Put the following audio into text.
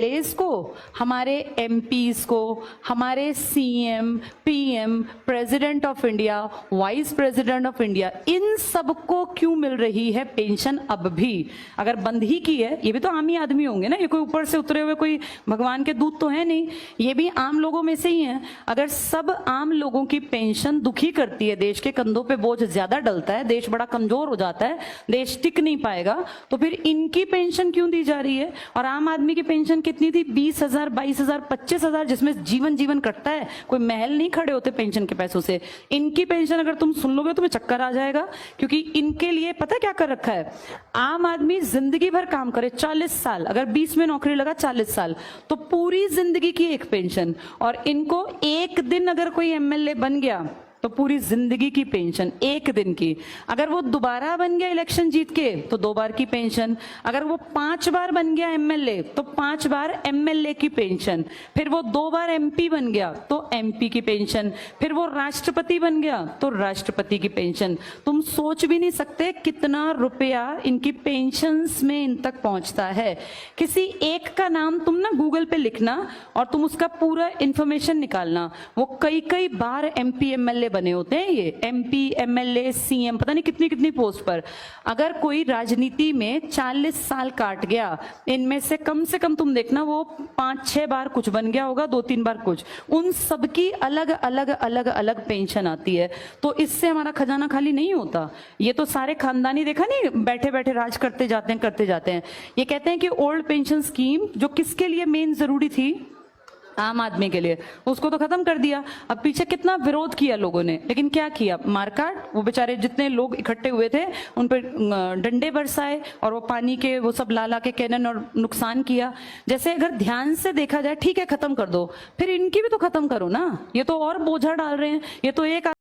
MLAs को, हमारे MPs को, हमारे CM, PM, president of India, vice president of India, इन सबको क्यों मिल रही है पेंशन अब भी? अगर बंद ही की है, ये भी तो आम ही आदमी होंगे ना, ये कोई ऊपर से उतरे हुए कोई भगवान के दूत तो है नहीं, ये भी आम लोगों में से ही हैं। अगर सब आम लोगों की पेंशन दुखी करती है, देश के कंधों पे बोझ ज्यादा डलता है, देश बड़ा कमजोर हो जाता है, देश टिक नहीं पाएगा, तो फिर इनकी पेंशन क्यों दी जा रही है? और आम आदमी की पेंशन कितनी थी? 20,000, 22,000, 25,000, जिसमें जीवन कटता है, कोई महल नहीं खड़े होते पेंशन के पैसों से। इनकी पेंशन अगर तुम सुन लोगे तुम्हें चक्कर आ जाएगा, क्योंकि इनके लिए पता क्या कर रखा है? आम आदमी जिंदगी भर काम करे, 40 साल, अगर 20 में नौकरी लगा 40 साल, तो पूरी जिंदगी की एक पेंशन। और इनको एक दिन अगर कोई एमएलए बन गया तो पूरी जिंदगी की पेंशन, एक दिन की। अगर वो दोबारा बन गया इलेक्शन जीत के तो 2 बार की पेंशन। अगर वो 5 बार बन गया एमएलए तो 5 बार एमएलए की पेंशन। फिर वो 2 बार एमपी बन गया तो एमपी की पेंशन। फिर वो राष्ट्रपति बन गया तो राष्ट्रपति की पेंशन। तुम सोच भी नहीं सकते कितना रुपया इनकी पेंशन्स में इन तक पहुंचता है। किसी एक का नाम तुम ना गूगल पे लिखना और तुम उसका पूरा इंफॉर्मेशन निकालना, वो कई बार एमपी एमएलए बने होते हैं, ये एमपी, एमएलए, सीएम, पता नहीं कितनी कितनी पोस्ट पर। अगर कोई राजनीति में 40 साल काट गया, इनमें से कम तुम देखना वो 5-6 बार कुछ बन गया होगा, 2-3 बार कुछ। उन सबकी अलग अलग पेंशन आती है। तो इससे हमारा खजाना खाली नहीं होता। ये तो सारे खानदानी, देखा नहीं, बैठे बैठे राज करते जाते हैं। ये कहते हैं कि ओल्ड पेंशन स्कीम जो किसके लिए मेन जरूरी थी, आम आदमी के लिए, उसको तो खत्म कर दिया। अब पीछे कितना विरोध किया लोगों ने, लेकिन क्या किया? मारकाट। वो बेचारे जितने लोग इकट्ठे हुए थे उन पर डंडे बरसाए और वो पानी के वो सब ला के कैनन और नुकसान किया। जैसे अगर ध्यान से देखा जाए, ठीक है खत्म कर दो, फिर इनकी भी तो खत्म करो ना। ये तो और बोझा डाल रहे हैं। ये तो एक